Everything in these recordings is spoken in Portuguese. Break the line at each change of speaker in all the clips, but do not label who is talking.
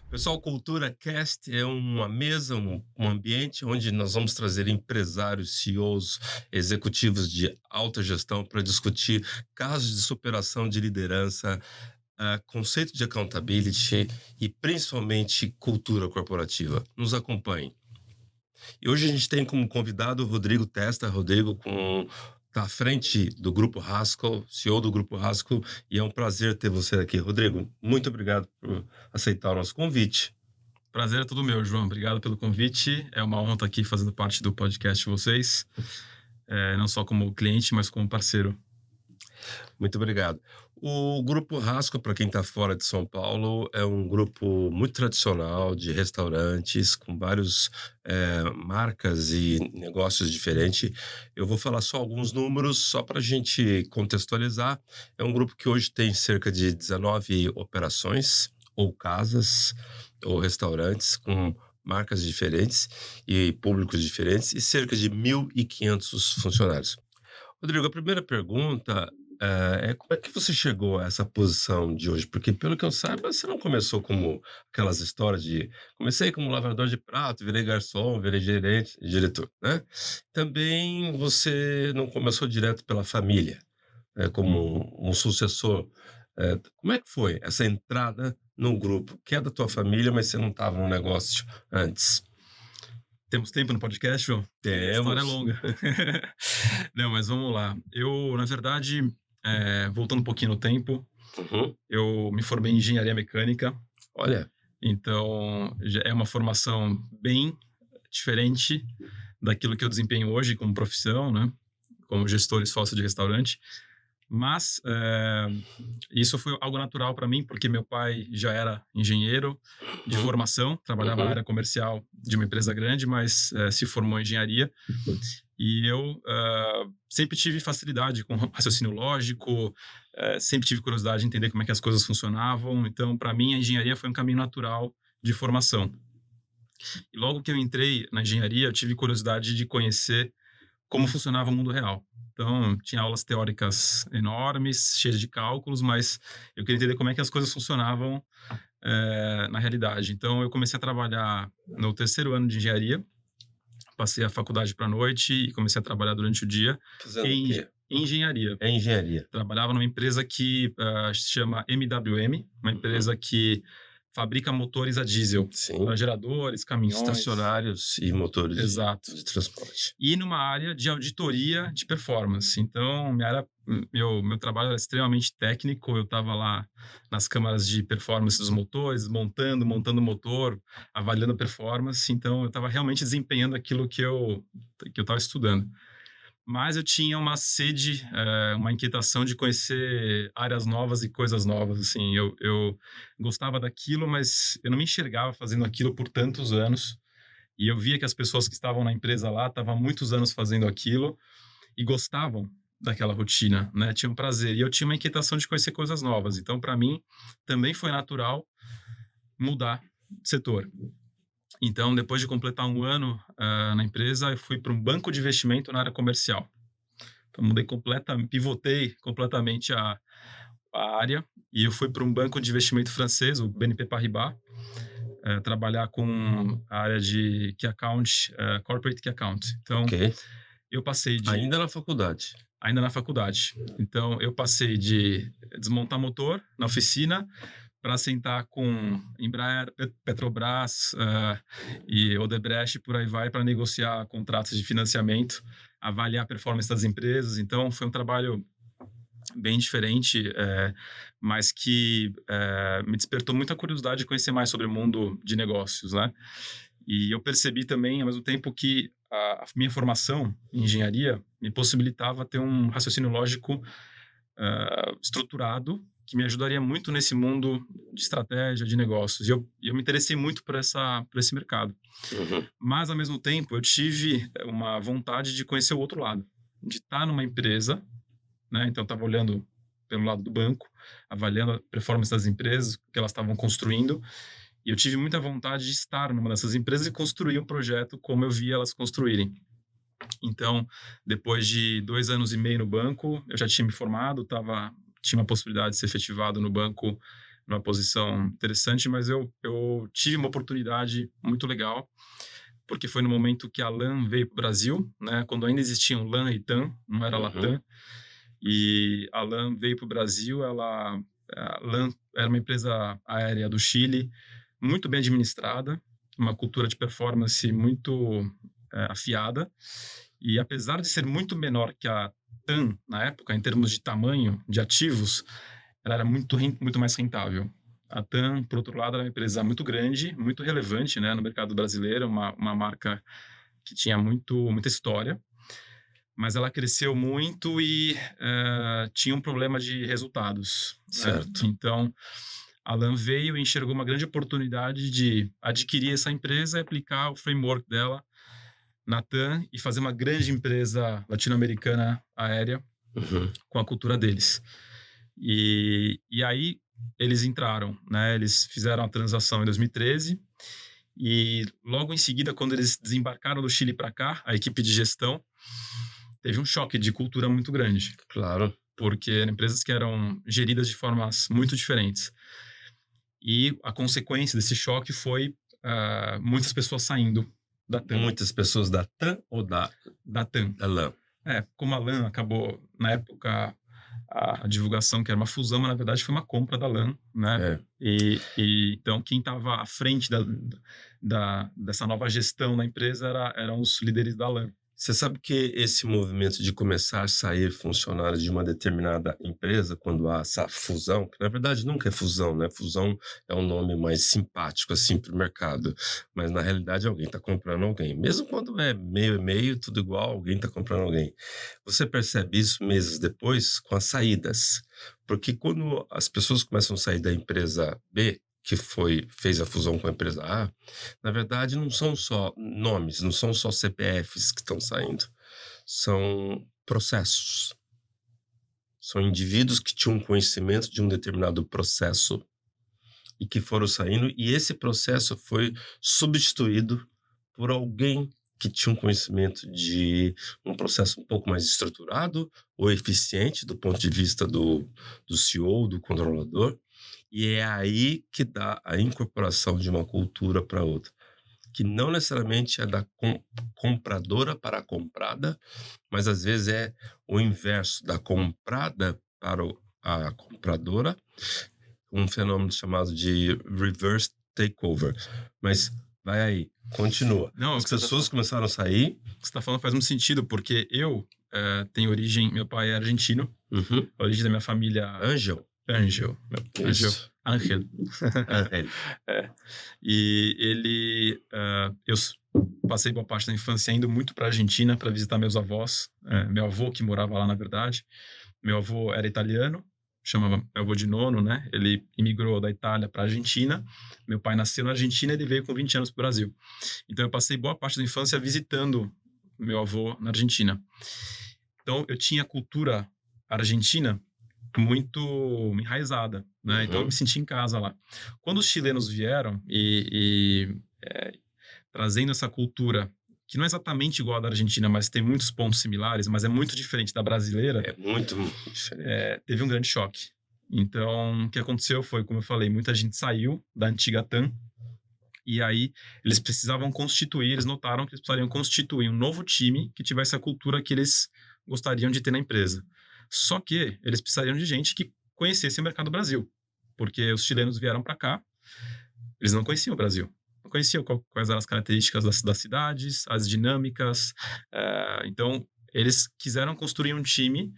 Pessoal, Cultura Cast é uma mesa, um ambiente onde nós vamos trazer empresários, CEOs, executivos de alta gestão para discutir casos de superação de liderança, conceito de accountability e principalmente cultura corporativa. Nos acompanhe. E hoje a gente tem como convidado o Rodrigo Testa. Rodrigo tá à frente do Grupo Haskell, CEO do Grupo Haskell, e é um prazer ter você aqui. Rodrigo, muito obrigado por aceitar o nosso convite.
Prazer é todo meu, João. Obrigado pelo convite. É uma honra estar aqui fazendo parte do podcast de vocês, não só como cliente, mas como parceiro.
Muito obrigado. O Grupo Haskell, para quem está fora de São Paulo, é um grupo muito tradicional de restaurantes, com várias marcas e negócios diferentes. Eu vou falar só alguns números, só para a gente contextualizar. É um grupo que hoje tem cerca de 19 operações, ou casas, ou restaurantes, com marcas diferentes e públicos diferentes, e cerca de 1.500 funcionários. Rodrigo, a primeira pergunta como é que você chegou a essa posição de hoje? Porque, pelo que eu saiba, você não começou como aquelas histórias de comecei como lavador de prato, virei garçom, virei gerente, diretor, né? Também você não começou direto pela família, como um sucessor. Como é que foi essa entrada num grupo que é da tua família, mas você não estava no negócio antes?
Temos tempo no podcast, João? A história é
Temos.
longa. Não, mas vamos lá. Eu, na verdade, voltando um pouquinho no tempo,
Uhum.
eu me formei em engenharia mecânica.
Olha,
Então, já é uma formação bem diferente daquilo que eu desempenho hoje como profissão, né? Como gestor e sócio de restaurante. Mas isso foi algo natural para mim, porque meu pai já era engenheiro de
uhum,
formação, trabalhava na
uhum.
área comercial de uma empresa grande, mas se formou em engenharia. E eu sempre tive facilidade com raciocínio lógico, sempre tive curiosidade de entender como é que as coisas funcionavam. Então, para mim, a engenharia foi um caminho natural de formação. E logo que eu entrei na engenharia, eu tive curiosidade de conhecer como funcionava o mundo real. Então, tinha aulas teóricas enormes, cheias de cálculos, mas eu queria entender como é que as coisas funcionavam na realidade. Então, eu comecei a trabalhar no terceiro ano de engenharia, passei a faculdade para a noite e comecei a trabalhar durante o dia
Fazendo o
em
quê?
engenharia.
É engenharia.
Trabalhava numa empresa que se chama MWM, uma empresa que fabrica motores a diesel
Sim.
para geradores, caminhões.
Estacionários e motores
Exato.
de transporte.
E numa área de auditoria de performance. Então, meu trabalho era extremamente técnico. Eu estava lá nas câmaras de performance dos motores, montando o motor, avaliando a performance. Então, eu estava realmente desempenhando aquilo que eu estava estudando. Mas eu tinha uma sede, uma inquietação de conhecer áreas novas e coisas novas. Assim, eu gostava daquilo, mas eu não me enxergava fazendo aquilo por tantos anos. E eu via que as pessoas que estavam na empresa lá estavam há muitos anos fazendo aquilo e gostavam daquela rotina, né? Tinham prazer. E eu tinha uma inquietação de conhecer coisas novas. Então, para mim, também foi natural mudar de setor. Então, depois de completar um ano na empresa, eu fui para um banco de investimento na área comercial. Então, pivotei completamente a área e eu fui para um banco de investimento francês, o BNP Paribas, trabalhar com a área de Key Account, Corporate Key Account. Então,
Ok.
eu passei de...
Ainda na faculdade.
Ainda na faculdade. Então, eu passei de desmontar motor na oficina para sentar com Embraer, Petrobras e Odebrecht, por aí vai, para negociar contratos de financiamento, avaliar a performance das empresas. Então, foi um trabalho bem diferente, mas que me despertou muita curiosidade de conhecer mais sobre o mundo de negócios, né? E eu percebi também, ao mesmo tempo, que a minha formação em engenharia me possibilitava ter um raciocínio lógico estruturado que me ajudaria muito nesse mundo de estratégia, de negócios. E eu me interessei muito por esse mercado.
Uhum.
Mas, ao mesmo tempo, eu tive uma vontade de conhecer o outro lado, de estar numa empresa, né? Então, eu estava olhando pelo lado do banco, avaliando a performance das empresas, o que elas estavam construindo, e eu tive muita vontade de estar numa dessas empresas e construir um projeto como eu via elas construírem. Então, depois de 2 anos e meio no banco, eu já tinha me formado, tinha uma possibilidade de ser efetivado no banco numa posição interessante, mas eu tive uma oportunidade muito legal, porque foi no momento que a LAN veio para o Brasil, né? Quando ainda existiam LAN e TAM, não era
Uhum.
Latam, e a LAN veio para o Brasil. A LAN era uma empresa aérea do Chile, muito bem administrada, uma cultura de performance muito afiada, e apesar de ser muito menor que a TAM na época, em termos de tamanho de ativos, ela era muito mais rentável. A TAM, por outro lado, era uma empresa muito grande, muito relevante, né, no mercado brasileiro, uma marca que tinha muita história, mas ela cresceu muito e tinha um problema de resultados, né?
Certo.
Então, a LAN veio e enxergou uma grande oportunidade de adquirir essa empresa e aplicar o framework dela na TAM e fazer uma grande empresa latino-americana aérea
Uhum.
com a cultura deles. E aí eles entraram, né? Eles fizeram a transação em 2013 e logo em seguida, quando eles desembarcaram do Chile para cá, a equipe de gestão teve um choque de cultura muito grande,
Claro.
porque eram empresas que eram geridas de formas muito diferentes. E a consequência desse choque foi muitas pessoas saindo da TAM,
Muitas pessoas da TAM ou
da TAM.
da LAN?
Como a LAN acabou, na época, a divulgação que era uma fusão, mas na verdade foi uma compra da LAN, né?
É.
Então, quem estava à frente dessa nova gestão da empresa eram os líderes da LAN.
Você sabe que esse movimento de começar a sair funcionários de uma determinada empresa, quando há essa fusão, que na verdade nunca é fusão, né? Fusão é um nome mais simpático, assim, para o mercado. Mas na realidade alguém está comprando alguém. Mesmo quando é meio e meio, tudo igual, alguém está comprando alguém. Você percebe isso meses depois com as saídas. Porque quando as pessoas começam a sair da empresa B, fez a fusão com a empresa A, na verdade não são só nomes, não são só CPFs que estão saindo, são processos. São indivíduos que tinham conhecimento de um determinado processo e que foram saindo, e esse processo foi substituído por alguém que tinha um conhecimento de um processo um pouco mais estruturado ou eficiente do ponto de vista do CEO, do controlador, e é aí que dá a incorporação de uma cultura para outra, que não necessariamente é da compradora para a comprada, mas às vezes é o inverso, da comprada para a compradora, um fenômeno chamado de reverse takeover. Mas vai aí, continua.
Não, o
As
que você está
pessoas começaram a sair.
falando faz muito sentido, porque eu tenho origem, meu pai é argentino,
Uhum.
a origem da minha família,
Angel.
Angel,
Isso.
Ángel.
Angel.
E eu passei boa parte da infância indo muito para a Argentina para visitar meus avós, meu avô que morava lá, na verdade. Meu avô era italiano, chamava meu avô de nono, né? Ele imigrou da Itália para a Argentina. Meu pai nasceu na Argentina e ele veio com 20 anos para o Brasil. Então eu passei boa parte da infância visitando meu avô na Argentina. Então eu tinha cultura argentina muito enraizada, né? Então eu me senti em casa lá. Quando os chilenos vieram trazendo essa cultura que não é exatamente igual à da Argentina, mas tem muitos pontos similares, mas é muito diferente da brasileira,
É muito diferente.
teve um grande choque. Então, o que aconteceu foi, como eu falei, muita gente saiu da antiga TAM, e aí eles precisavam constituir, eles notaram que eles precisariam constituir um novo time que tivesse a cultura que eles gostariam de ter na empresa. Só que eles precisariam de gente que conhecesse o mercado Brasil, porque os chilenos vieram para cá, eles não conheciam o Brasil, não conheciam quais eram as características das cidades, as dinâmicas. Então, eles quiseram construir um time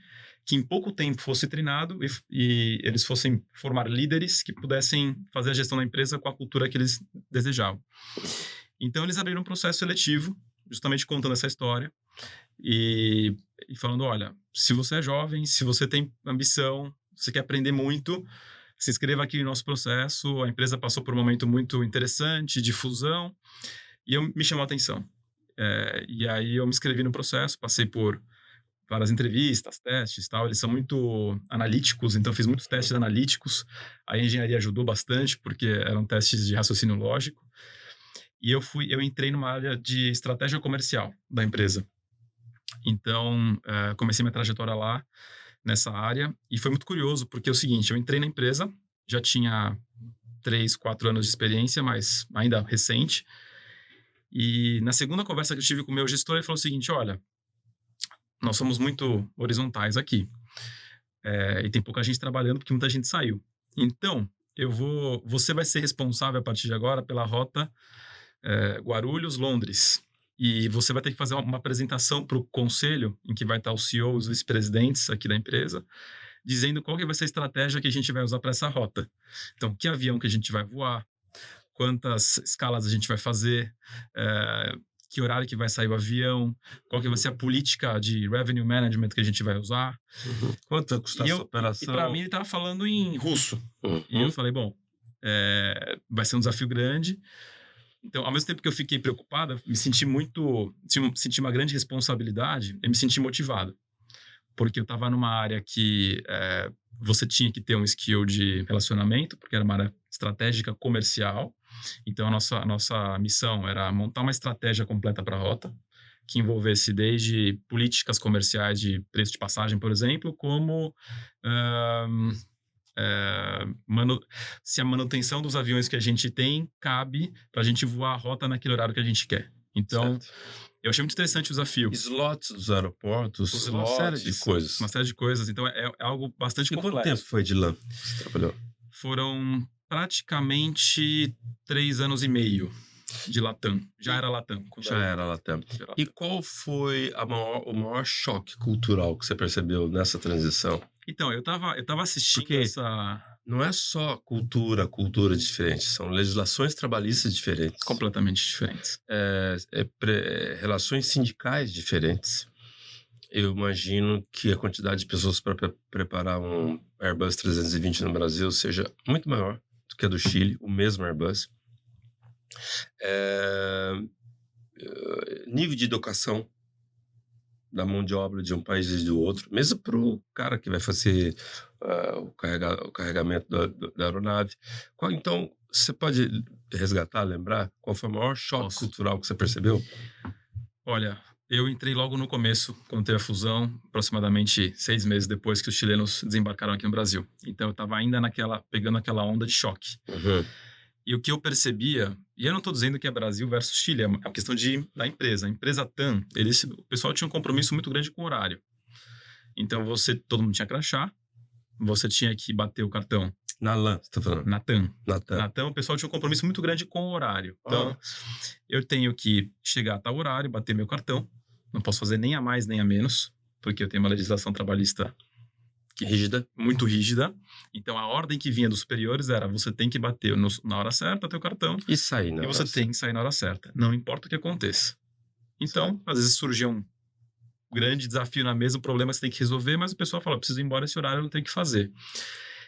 que em pouco tempo fosse treinado e eles fossem formar líderes que pudessem fazer a gestão da empresa com a cultura que eles desejavam. Então, eles abriram um processo seletivo, justamente contando essa história e falando, olha, se você é jovem, se você tem ambição, você quer aprender muito, se inscreva aqui no nosso processo. A empresa passou por um momento muito interessante de fusão e me chamou a atenção. E aí eu me inscrevi no processo, passei por várias entrevistas, testes e tal. Eles são muito analíticos, então fiz muitos testes analíticos. A engenharia ajudou bastante, porque eram testes de raciocínio lógico. E eu entrei numa área de estratégia comercial da empresa. Então, comecei minha trajetória lá, nessa área, e foi muito curioso, porque é o seguinte, eu entrei na empresa, já tinha 3, 4 anos de experiência, mas ainda recente, e na segunda conversa que eu tive com o meu gestor, ele falou o seguinte, olha, nós somos muito horizontais aqui, e tem pouca gente trabalhando porque muita gente saiu. Então, você vai ser responsável a partir de agora pela rota Guarulhos-Londres. E você vai ter que fazer uma apresentação para o conselho, em que vai estar o CEO, os vice-presidentes aqui da empresa, dizendo qual que vai ser a estratégia que a gente vai usar para essa rota. Então, que avião que a gente vai voar, quantas escalas a gente vai fazer, que horário que vai sair o avião, qual que vai ser a política de revenue management que a gente vai usar.
Quanto vai custar essa operação?
E para mim ele estava falando em russo. E eu falei, bom, vai ser um desafio grande. Então, ao mesmo tempo que eu fiquei preocupado, me senti uma grande responsabilidade e me senti motivado. Porque eu estava numa área que você tinha que ter um skill de relacionamento, porque era uma área estratégica comercial. Então, a nossa missão era montar uma estratégia completa para a rota, que envolvesse desde políticas comerciais de preço de passagem, por exemplo, como se a manutenção dos aviões que a gente tem cabe para a gente voar a rota naquele horário que a gente quer. Então, eu achei muito interessante o desafio.
Slots dos aeroportos, uma série de coisas.
Uma série de coisas. Então, é algo bastante complexo.
Quanto tempo foi de LAN que você trabalhou?
Foram praticamente 3 anos e meio de Latam. Já era Latam.
Já era Latam. E qual foi o maior choque cultural que você percebeu nessa transição?
Então, eu tava assistindo
Porque não é só cultura diferente, são legislações trabalhistas diferentes.
Completamente diferentes.
Relações sindicais diferentes. Eu imagino que a quantidade de pessoas para preparar um Airbus 320 no Brasil seja muito maior do que a do Chile, o mesmo Airbus. Nível de educação da mão de obra de um país e do outro, mesmo para o cara que vai fazer o carregamento da aeronave. Então, você pode resgatar, lembrar qual foi o maior choque cultural que você percebeu?
Olha, eu entrei logo no começo, quando teve a fusão, aproximadamente 6 meses depois que os chilenos desembarcaram aqui no Brasil. Então, eu estava ainda pegando aquela onda de choque. E o que eu percebia, e eu não estou dizendo que é Brasil versus Chile, é uma questão da empresa. A empresa TAM, o pessoal tinha um compromisso muito grande com o horário. Então, todo mundo tinha crachá, você tinha que bater o cartão.
Na LAN, você está falando?
Na TAM. Na TAM, o pessoal tinha um compromisso muito grande com o horário. Então, eu tenho que chegar a tal horário, bater meu cartão. Não posso fazer nem a mais, nem a menos, porque eu tenho uma legislação trabalhista muito rígida. Então, a ordem que vinha dos superiores era: você tem que bater na hora certa teu cartão.
E sair na hora certa.
E você tem que sair na hora certa. Não importa o que aconteça. Então, às vezes surgia um grande desafio na mesa, um problema que você tem que resolver, mas o pessoal fala: preciso ir embora esse horário, eu não tenho que fazer.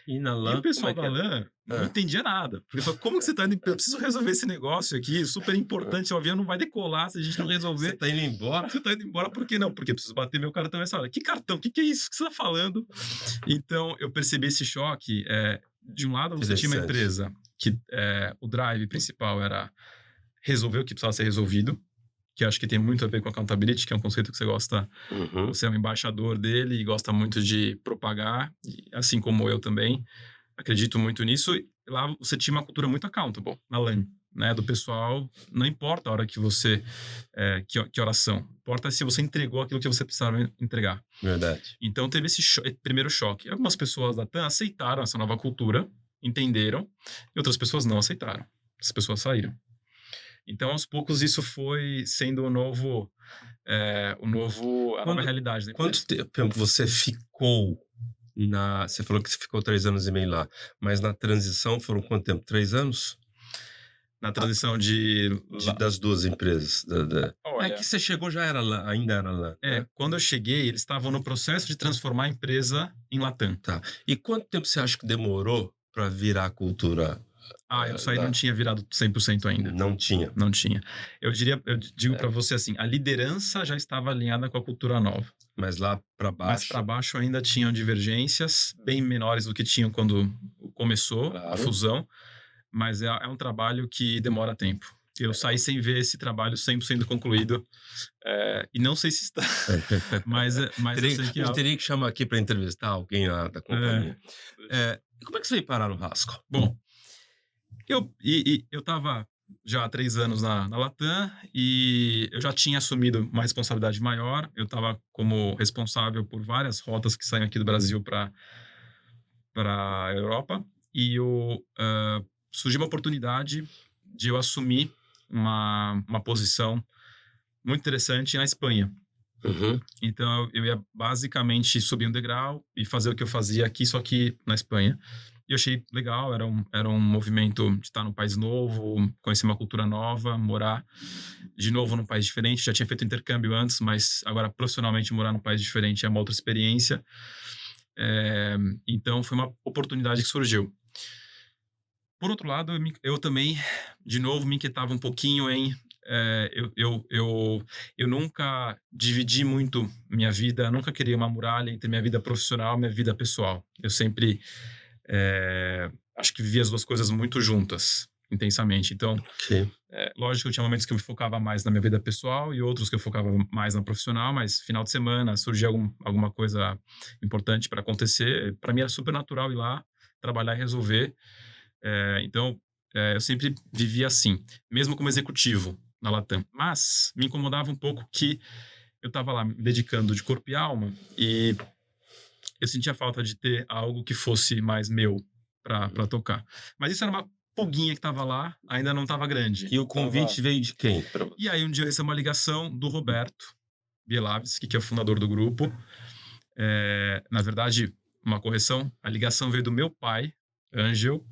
E na LAN,
o pessoal da LAN não entendia nada. Porque falou: como que você está indo? Eu preciso resolver esse negócio aqui, super importante. O avião não vai decolar se a gente não resolver.
Você está indo embora?
Você está indo embora por quê? Não, porque eu preciso bater meu cartão nessa hora. Que cartão? O que é isso que você está falando? Então, eu percebi esse choque. De um lado, você tinha uma empresa que o drive principal era resolver o que precisava ser resolvido, que eu acho que tem muito a ver com accountability, que é um conceito que você gosta, você é um embaixador dele e gosta muito de propagar, assim como eu também, acredito muito nisso. E lá você tinha uma cultura muito accountable, na LAN, né, do pessoal, não importa a hora que você, que oração, importa se você entregou aquilo que você precisava entregar.
Verdade.
Então teve esse primeiro choque. Algumas pessoas da TAM aceitaram essa nova cultura, entenderam, e outras pessoas não aceitaram. As pessoas saíram. Então, aos poucos, isso foi sendo a nova realidade da empresa.
Quanto tempo você ficou você falou que você ficou 3 anos e meio lá, mas na transição foram quanto tempo? 3 anos?
Na transição
das duas empresas.
Olha,
que você chegou ainda era lá.
Né? Quando eu cheguei, eles estavam no processo de transformar a empresa em Latam.
Tá. E quanto tempo você acha que demorou para virar a cultura?
Eu saí não tinha virado 100% ainda.
Não tinha?
Não tinha. Eu digo para você assim, a liderança já estava alinhada com a cultura nova.
Mas lá para baixo?
Mas para baixo ainda tinham divergências, bem menores do que tinham quando começou a fusão. Mas é um trabalho que demora tempo. que eu saí sem ver esse trabalho sempre sendo concluído. E não sei se está, mas eu sei que
A gente teria que chamar aqui para entrevistar alguém lá da companhia. E como é que você veio parar no Rasco?
Bom, eu estava já há 3 anos na Latam e eu já tinha assumido uma responsabilidade maior. Eu estava como responsável por várias rotas que saem aqui do Brasil para a Europa e surgiu uma oportunidade de eu assumir uma posição muito interessante na Espanha. Então, eu ia basicamente subir um degrau e fazer o que eu fazia aqui, só que na Espanha. E eu achei legal, era um movimento de estar num país novo, conhecer uma cultura nova, morar de novo num país diferente. Já tinha feito intercâmbio antes, mas agora profissionalmente morar num país diferente é uma outra experiência. Então, foi uma oportunidade que surgiu. Por outro lado, eu também, de novo, me inquietava um pouquinho em... eu nunca dividi muito minha vida, nunca queria uma muralha entre minha vida profissional e minha vida pessoal. Eu sempre acho que vivia as duas coisas muito juntas, intensamente. Então, lógico que eu tinha momentos que eu me focava mais na minha vida pessoal e outros que eu focava mais na profissional, mas final de semana surgia alguma coisa importante para acontecer. Para mim era super natural ir lá, trabalhar e resolver. Então, eu sempre vivia assim, mesmo como executivo na Latam. Mas me incomodava um pouco que eu estava lá me dedicando de corpo e alma e eu sentia falta de ter algo que fosse mais meu para tocar. Mas isso era uma pulguinha que estava lá, ainda não estava grande.
E o convite veio de quem?
E aí um dia eu recebi uma ligação do Roberto Bielavski, que é o fundador do grupo. Na verdade, uma correção, a ligação veio do meu pai, Ângel,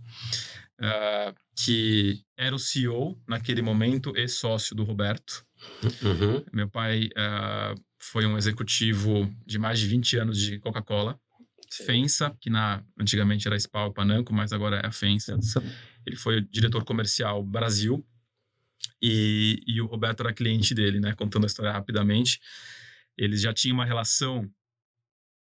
que era o CEO naquele momento e sócio do Roberto. Meu pai foi um executivo de mais de 20 anos de Coca-Cola. FEMSA, que antigamente era SPAL e Pananco, mas agora é a FEMSA. Ele foi o diretor comercial Brasil e o Roberto era cliente dele, né? Contando a história rapidamente. Eles já tinham uma relação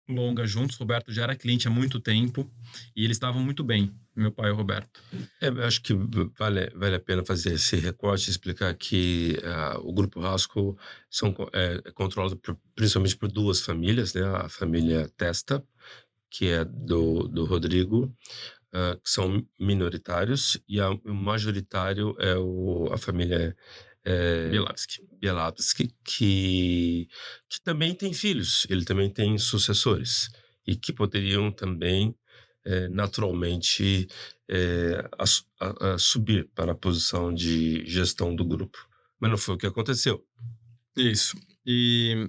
longa juntos. O Roberto já era cliente há muito tempo e eles estavam muito bem, meu pai e o Roberto.
Eu acho que vale a pena fazer esse recorte e explicar que o Grupo Rasco é controlado principalmente por duas famílias, né? A família Testa, que é do Rodrigo, que são minoritários, e o majoritário é a família Bielavski, que também tem filhos, ele também tem sucessores, e que poderiam também, naturalmente, subir para a posição de gestão do grupo. Mas não foi o que aconteceu.
Isso. E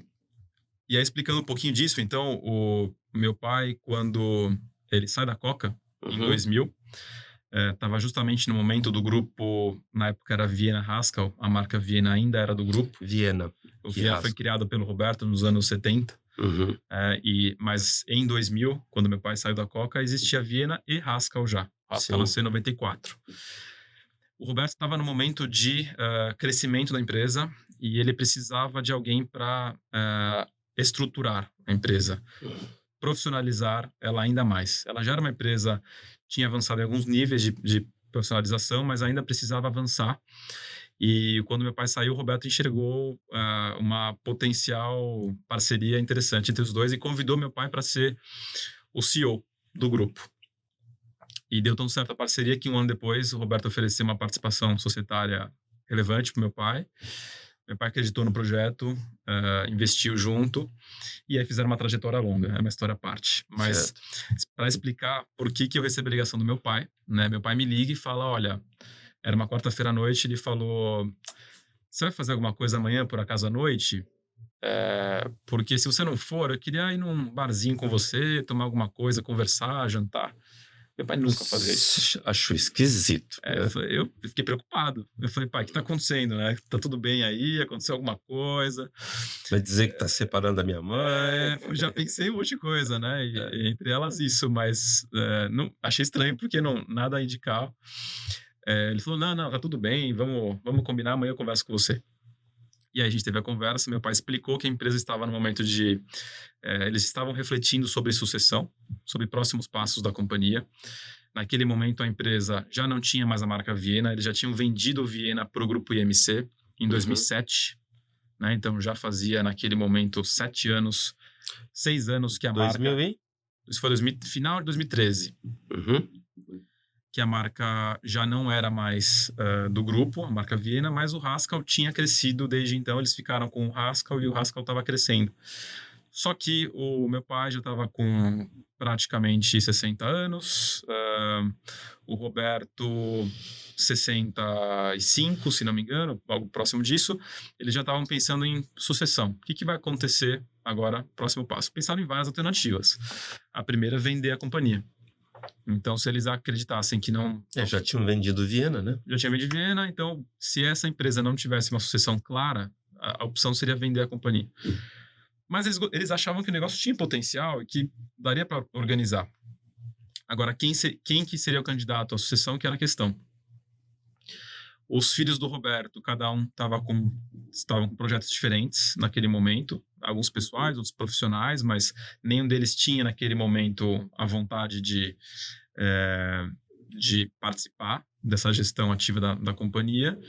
aí, explicando um pouquinho disso, então, o meu pai, quando ele sai da Coca, em 2000, estava justamente no momento do grupo, na época era Viena Haskell, a marca Viena ainda era do grupo.
Viena.
O Viena foi criado pelo Roberto nos anos 70. Mas em 2000, quando meu pai saiu da Coca, existia Viena e Haskell já. Haskell nasceu em 94. O Roberto estava no momento de crescimento da empresa e ele precisava de alguém para estruturar a empresa, profissionalizar ela ainda mais. Ela já era uma empresa, tinha avançado em alguns níveis de profissionalização, mas ainda precisava avançar. E quando meu pai saiu, o Roberto enxergou uma potencial parceria interessante entre os dois e convidou meu pai para ser o CEO do grupo. E deu tão certa parceria que um ano depois o Roberto ofereceu uma participação societária relevante para meu pai. Meu pai acreditou no projeto, investiu junto, e aí fizeram uma trajetória longa, é uma história à parte. Mas para explicar por que eu recebi a ligação do meu pai, né? Meu pai me liga e fala, olha, era uma quarta-feira à noite, ele falou, você vai fazer alguma coisa amanhã, por acaso, à noite? Porque se você não for, eu queria ir num barzinho com você, tomar alguma coisa, conversar, jantar. Meu pai nunca fazia isso.
Acho esquisito.
Eu fiquei preocupado. Eu falei, pai, o que tá acontecendo, né? Tá tudo bem aí? Aconteceu alguma coisa?
Vai dizer que tá separando da minha mãe?
Eu já pensei em um monte de coisa, né? E entre elas isso, mas não, achei estranho porque nada a indicar. Ele falou, não, tá tudo bem, vamos combinar, amanhã eu converso com você. E aí a gente teve a conversa, meu pai explicou que a empresa estava no momento de... eles estavam refletindo sobre sucessão, sobre próximos passos da companhia. Naquele momento, a empresa já não tinha mais a marca Viena, eles já tinham vendido o Viena para o grupo IMC em 2007, né? Então, já fazia, naquele momento, 6 anos que a
2000
marca...
e?
Isso foi final de 2013. Que a marca já não era mais do grupo, a marca Viena, mas o Haskell tinha crescido desde então. Eles ficaram com o Haskell e o Haskell estava crescendo. Só que o meu pai já estava com praticamente 60 anos, o Roberto 65, se não me engano, algo próximo disso. Eles já estavam pensando em sucessão. O que vai acontecer agora, próximo passo? Pensaram em várias alternativas. A primeira é vender a companhia. Então, se eles acreditassem que não...
Já tinham vendido Viena, né?
Já tinha vendido Viena, então, se essa empresa não tivesse uma sucessão clara, a opção seria vender a companhia. Mas eles achavam que o negócio tinha potencial e que daria para organizar. Agora, quem que seria o candidato à sucessão, que era a questão. Os filhos do Roberto, cada um estavam com projetos diferentes naquele momento, alguns pessoais, outros profissionais, mas nenhum deles tinha naquele momento a vontade de participar dessa gestão ativa da companhia.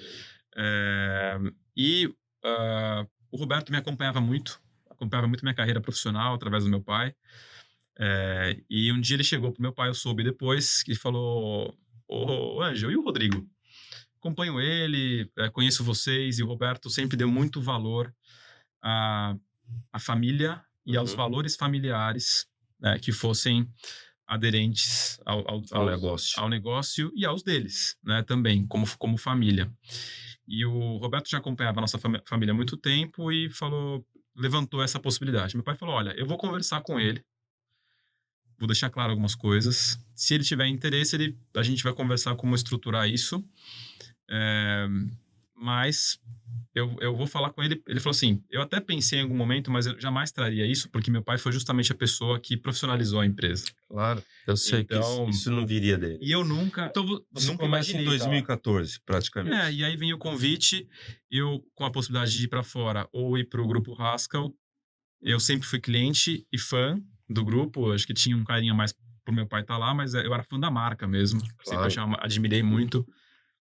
O Roberto me acompanhava muito minha carreira profissional através do meu pai. E um dia ele chegou pro meu pai, eu soube depois, que ele falou: ô Ângelo, e o Rodrigo? Acompanho ele, conheço vocês, e o Roberto sempre deu muito valor à família e aos valores familiares que fossem aderentes ao negócio e aos deles, né, também, como família. E o Roberto já acompanhava a nossa família há muito tempo e levantou essa possibilidade. Meu pai falou: olha, eu vou conversar com ele, vou deixar claro algumas coisas. Se ele tiver interesse, a gente vai conversar como estruturar isso. Mas eu vou falar com ele. Ele falou assim: eu até pensei em algum momento, mas eu jamais traria isso, porque meu pai foi justamente a pessoa que profissionalizou a empresa.
Claro, eu sei que isso não viria dele.
E eu nunca...
Então, você começa em 2014, praticamente.
E aí vem o convite, eu com a possibilidade de ir para fora ou ir para o grupo Haskell. Eu sempre fui cliente e fã do grupo, acho que tinha um carinho mais por meu pai estar lá, mas eu era fã da marca mesmo.
Claro.
Sempre admirei muito.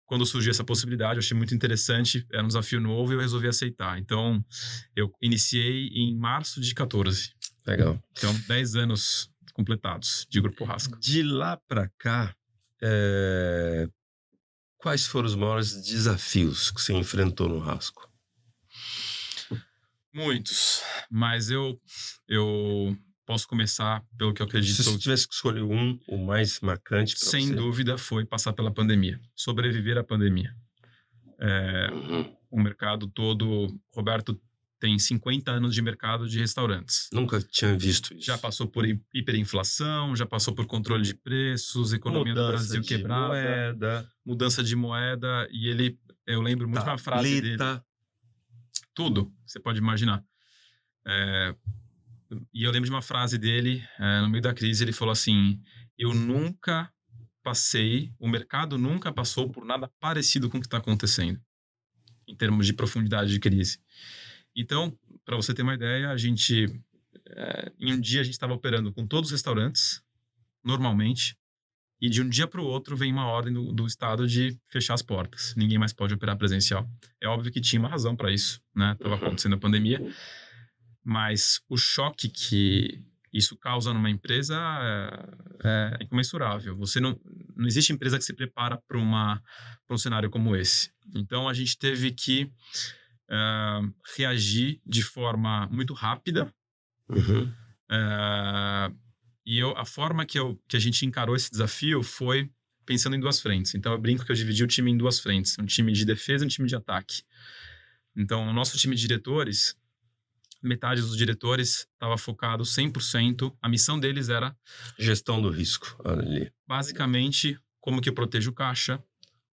Quando surgiu essa possibilidade, eu achei muito interessante, era um desafio novo e eu resolvi aceitar. Então, eu iniciei em março de 14.
Legal.
Então, 10 anos completados de Grupo Haskell.
De lá para cá, quais foram os maiores desafios que você enfrentou no Haskell?
Muitos, mas eu posso começar pelo que eu acredito.
Se você tivesse que escolher o mais marcante para você?
Sem dúvida, foi passar pela pandemia. Sobreviver à pandemia. O mercado todo... Roberto tem 50 anos de mercado de restaurantes.
Nunca tinha visto isso.
Já passou por hiperinflação, já passou por controle de preços, economia do Brasil quebrada. Mudança de moeda. E eu lembro muito uma frase dele. Tudo, você pode imaginar. E eu lembro de uma frase dele, no meio da crise, ele falou assim: o mercado nunca passou por nada parecido com o que está acontecendo, em termos de profundidade de crise. Então, para você ter uma ideia, em um dia a gente estava operando com todos os restaurantes, normalmente, e de um dia para o outro vem uma ordem do Estado de fechar as portas. Ninguém mais pode operar presencial. É óbvio que tinha uma razão para isso, né? Estava acontecendo a pandemia. Mas o choque que isso causa numa empresa é incomensurável. Não existe empresa que se prepara para um cenário como esse. Então, a gente teve que reagir de forma muito rápida. E a forma que a gente encarou esse desafio foi pensando em duas frentes. Então, eu brinco que eu dividi o time em duas frentes. Um time de defesa e um time de ataque. Então, o nosso time de diretores... Metade dos diretores estava focado 100%. A missão deles era...
Gestão do risco. Ali.
Basicamente, como que eu protejo o caixa,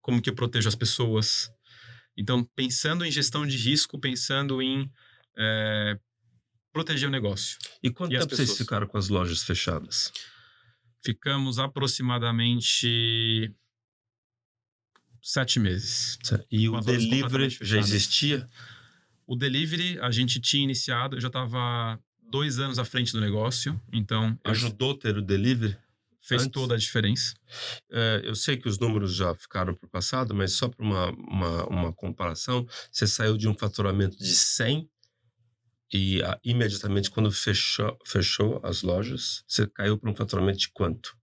como que eu protejo as pessoas. Então, pensando em gestão de risco, pensando em proteger o negócio.
E quanto tempo vocês ficaram com as lojas fechadas?
Ficamos aproximadamente 7 meses.
E o delivery já existia?
O delivery, a gente tinha iniciado, eu já estava 2 anos à frente do negócio, então...
Ajudou a ter o delivery?
Fez
antes?
toda a diferença.
Eu sei que os números já ficaram para o passado, mas só para uma comparação, você saiu de um faturamento de 100 e imediatamente quando fechou as lojas, você caiu para um faturamento de quanto?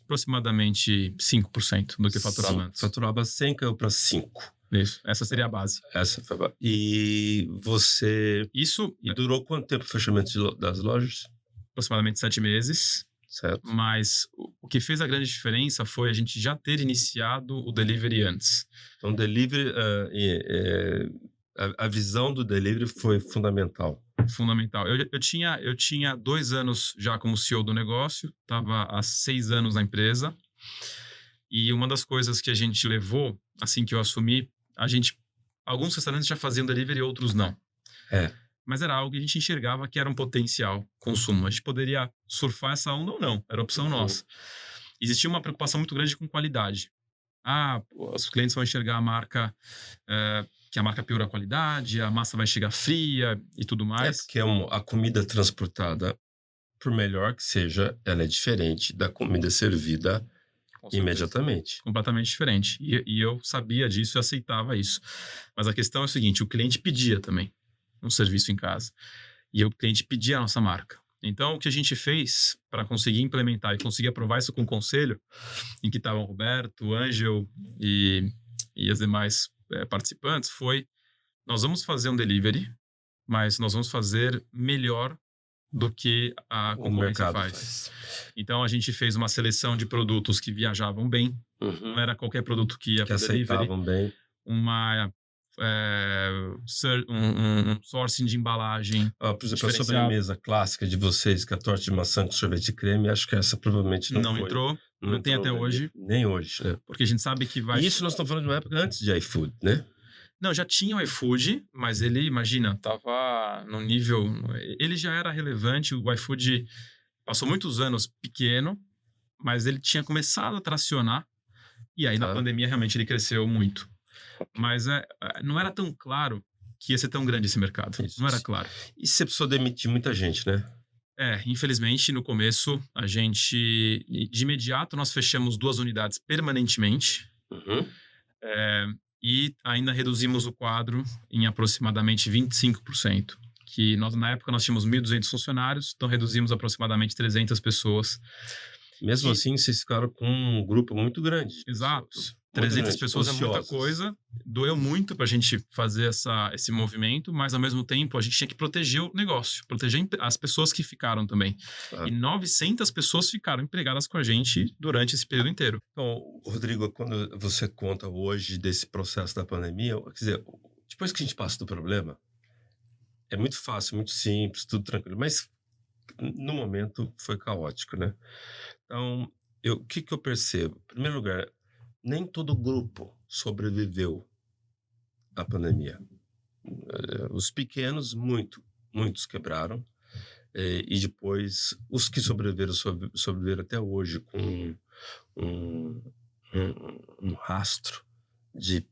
Aproximadamente 5% do que faturava antes.
Faturava 100, caiu para 5.
Isso, essa seria a base.
Essa foi e você...
Isso,
E durou quanto tempo o fechamento das lojas?
aproximadamente 7 meses.
Certo.
Mas o que fez a grande diferença foi a gente já ter iniciado o delivery antes.
Então, delivery, a visão do delivery foi fundamental.
Fundamental. Eu tinha 2 anos já como CEO do negócio, estava há 6 anos na empresa. E uma das coisas que a gente levou, assim que eu assumi, alguns restaurantes já faziam delivery, outros não. Mas era algo que a gente enxergava que era um potencial consumo. A gente poderia surfar essa onda ou não, era opção nossa. Existia uma preocupação muito grande com qualidade. Os clientes vão enxergar a marca, que a marca piora a qualidade, a massa vai chegar fria e tudo mais.
Porque a comida transportada, por melhor que seja, ela é diferente da comida servida imediatamente.
Completamente diferente. E eu sabia disso e aceitava isso. Mas a questão é o seguinte, o cliente pedia também um serviço em casa. E o cliente pedia a nossa marca. Então, o que a gente fez para conseguir implementar e conseguir aprovar isso com o conselho, em que estavam o Roberto, o Ângel e as demais participantes, foi: nós vamos fazer um delivery, mas nós vamos fazer melhor do que a concorrência faz. Então, a gente fez uma seleção de produtos que viajavam bem. Não era qualquer produto que ia para delivery.
Bem.
Um sourcing de embalagem.
Por exemplo, a sobremesa clássica de vocês, que é a torta de maçã com sorvete e creme, acho que essa provavelmente não foi.
Entrou. Não tem até hoje.
Nem hoje, né?
Porque a gente sabe que vai...
E isso nós estamos falando de uma época antes de iFood, né?
Não, já tinha o iFood, mas ele, imagina, estava no nível... Ele já era relevante, o iFood passou muitos anos pequeno, mas ele tinha começado a tracionar, e aí na pandemia realmente ele cresceu muito. Mas não era tão claro que ia ser tão grande esse mercado. Isso. Não era claro.
E você precisou demitir muita gente, né?
Infelizmente, no começo, de imediato, nós fechamos 2 unidades permanentemente. E ainda reduzimos o quadro em aproximadamente 25%. Que na época nós tínhamos 1.200 funcionários, então reduzimos aproximadamente 300 pessoas.
Mesmo assim, vocês ficaram com um grupo muito grande.
Exato. 300 pessoas é muita coisa. Doeu muito pra gente fazer esse movimento, mas ao mesmo tempo a gente tinha que proteger o negócio, proteger as pessoas que ficaram também. E 900 pessoas ficaram empregadas com a gente durante esse período inteiro.
Então, Rodrigo, quando você conta hoje desse processo da pandemia, quer dizer, depois que a gente passa do problema, é muito fácil, muito simples, tudo tranquilo, mas no momento foi caótico, né? Então, o que eu percebo? Em primeiro lugar, nem todo grupo sobreviveu à pandemia. Os pequenos, muitos quebraram. E depois, os que sobreviveram até hoje com um rastro de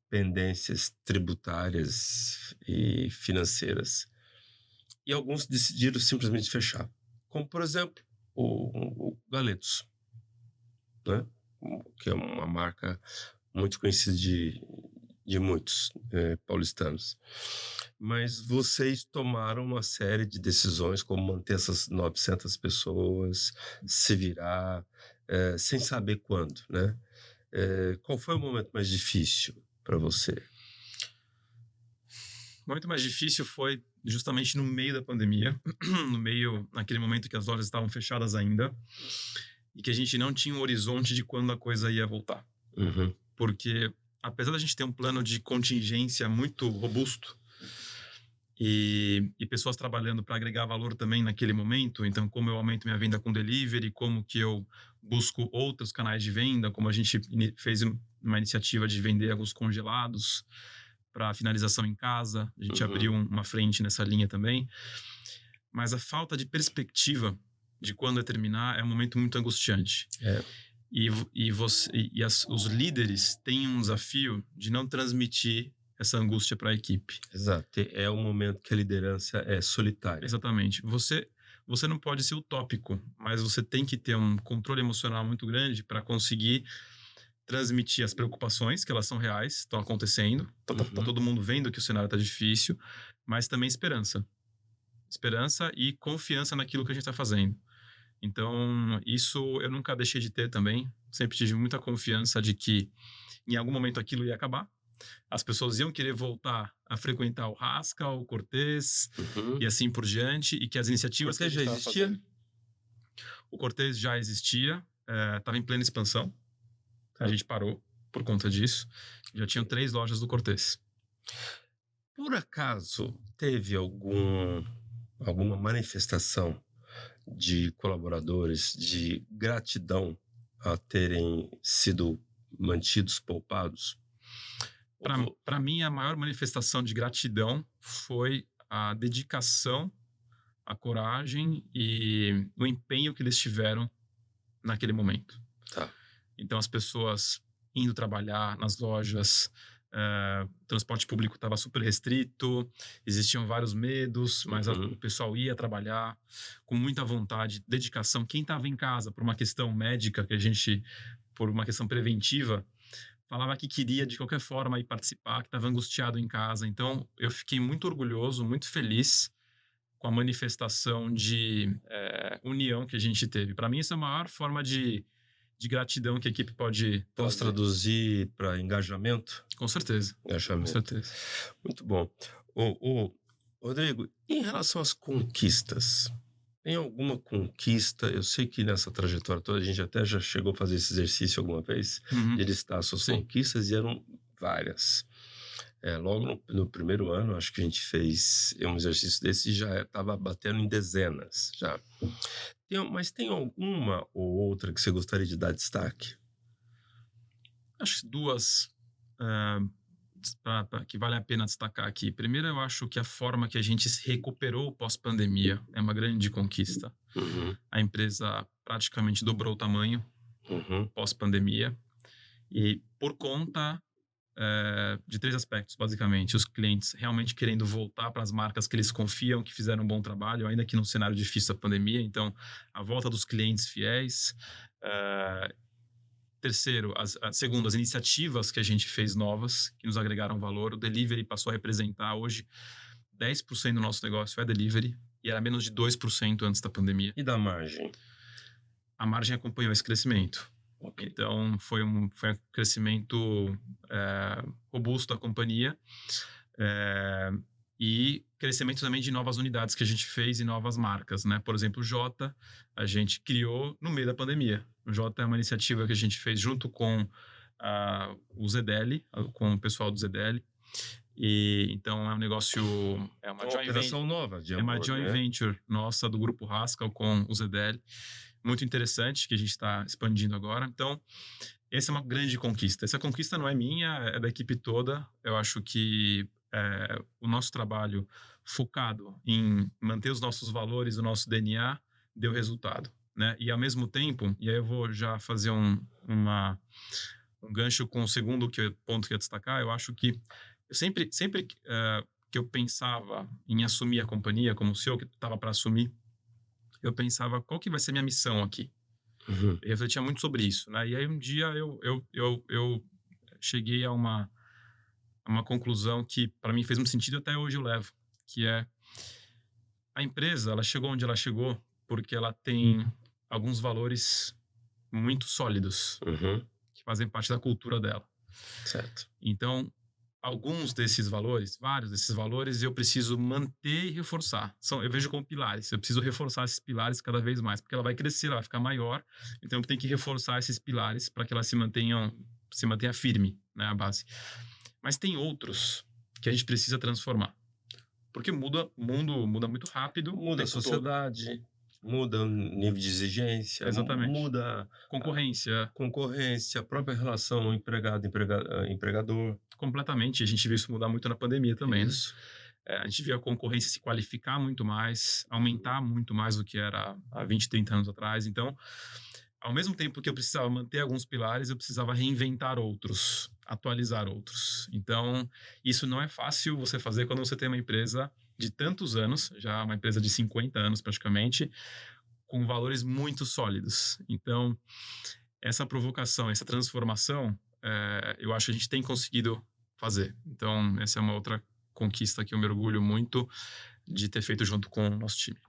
pendências tributárias e financeiras. E alguns decidiram simplesmente fechar. Como, por exemplo, o Galetos, né? Que é uma marca muito conhecida de muitos paulistanos. Mas vocês tomaram uma série de decisões, como manter essas 900 pessoas, se virar, sem saber quando, né? Qual foi o momento mais difícil para você?
O momento mais difícil foi justamente no meio da pandemia, naquele momento que as lojas estavam fechadas ainda, e que a gente não tinha um horizonte de quando a coisa ia voltar. Porque, apesar da gente ter um plano de contingência muito robusto e pessoas trabalhando para agregar valor também naquele momento, então como eu aumento minha venda com delivery, como que eu busco outros canais de venda, como a gente fez uma iniciativa de vender alguns congelados para finalização em casa, a gente abriu uma frente nessa linha também. Mas a falta de perspectiva de quando é terminar é um momento muito angustiante. Os líderes têm um desafio de não transmitir essa angústia para a equipe.
Exato. É um momento que a liderança é solitária.
Exatamente. você não pode ser utópico, mas você tem que ter um controle emocional muito grande para conseguir transmitir as preocupações, que elas são reais, estão acontecendo, tá todo mundo vendo que o cenário tá difícil, mas também esperança. Esperança e confiança naquilo que a gente está fazendo. Então, isso eu nunca deixei de ter também. Sempre tive muita confiança de que em algum momento aquilo ia acabar. As pessoas iam querer voltar a frequentar o Rasca, o Cortez e assim por diante, e que as iniciativas que a
Cortez
gente
já
estava
existia?
fazendo... O Cortez já existia, estava em plena expansão. A gente parou por conta disso. Já tinham 3 lojas do Cortez.
Por acaso teve alguma manifestação de colaboradores de gratidão a terem sido mantidos poupados?
Para mim, a maior manifestação de gratidão foi a dedicação, a coragem e o empenho que eles tiveram naquele momento.
Tá.
Então, as pessoas indo trabalhar nas lojas, o transporte público estava super restrito, existiam vários medos, mas o pessoal ia trabalhar com muita vontade, dedicação. Quem estava em casa por uma questão médica, por uma questão preventiva, falava que queria de qualquer forma ir participar, que estava angustiado em casa. Então, eu fiquei muito orgulhoso, muito feliz com a manifestação de união que a gente teve. Para mim, isso é a maior forma de gratidão que a equipe pode
Posso traduzir para engajamento?
Com certeza.
Engajamento.
Com certeza.
Muito bom. Rodrigo, em relação às conquistas, tem alguma conquista? Eu sei que nessa trajetória toda a gente até já chegou a fazer esse exercício alguma vez, de listar suas conquistas, e eram várias. Logo no primeiro ano, acho que a gente fez um exercício desse e já estava batendo em dezenas. Já. Mas tem alguma ou outra que você gostaria de dar destaque?
Acho que 2 que vale a pena destacar aqui. Primeiro, eu acho que a forma que a gente se recuperou pós-pandemia é uma grande conquista. A empresa praticamente dobrou o tamanho pós-pandemia, e por conta de 3 aspectos, basicamente. Os clientes realmente querendo voltar para as marcas que eles confiam, que fizeram um bom trabalho, ainda que num cenário difícil da pandemia. Então, a volta dos clientes fiéis. Terceiro, segundo, as iniciativas que a gente fez novas, que nos agregaram valor. O delivery passou a representar hoje 10% do nosso negócio é delivery, e era menos de 2% antes da pandemia.
E da margem?
A margem acompanhou esse crescimento. Então, foi um crescimento robusto da companhia, e crescimento também de novas unidades que a gente fez e novas marcas, né? Por exemplo, o Jota, a gente criou no meio da pandemia. O Jota é uma iniciativa que a gente fez junto com o ZDL, com o pessoal do ZDL. E então é um negócio, é uma joint venture
nova de
amor, é uma joint venture nossa do Grupo Rascal com o ZDL, muito interessante, que a gente está expandindo agora. Então, essa é uma grande conquista. Essa conquista não é minha, é da equipe toda. Eu acho que o nosso trabalho focado em manter os nossos valores, o nosso DNA, deu resultado, né? E ao mesmo tempo, e aí eu vou já fazer um gancho com o segundo ponto que eu ia destacar. Eu acho que eu sempre que eu pensava em assumir a companhia como CEO, que estava para assumir, eu pensava, qual que vai ser minha missão aqui? Eu refletia muito sobre isso, né? E aí um dia eu cheguei a uma conclusão que para mim fez muito sentido, até hoje eu levo, que é a empresa, ela chegou onde ela chegou porque ela tem alguns valores muito sólidos que fazem parte da cultura dela.
Certo.
Então, alguns desses valores, vários desses valores, eu preciso manter e reforçar. Eu vejo como pilares. Eu preciso reforçar esses pilares cada vez mais, porque ela vai crescer, ela vai ficar maior. Então, eu tenho que reforçar esses pilares para que ela se mantenha firme, né, a base. Mas tem outros que a gente precisa transformar. Porque o mundo muda muito rápido.
Muda a sociedade, muda o nível de exigência.
Exatamente.
Muda
concorrência,
a própria relação empregado-empregador.
Completamente. A gente viu isso mudar muito na pandemia também. Isso. Né? A gente viu a concorrência se qualificar muito mais, aumentar muito mais do que era há 20, 30 anos atrás. Então, ao mesmo tempo que eu precisava manter alguns pilares, eu precisava reinventar outros, atualizar outros. Então, isso não é fácil você fazer quando você tem uma empresa de tantos anos, já uma empresa de 50 anos praticamente, com valores muito sólidos. Então, essa provocação, essa transformação, eu acho que a gente tem conseguido fazer. Então, essa é uma outra conquista que eu me orgulho muito de ter feito junto com o nosso time.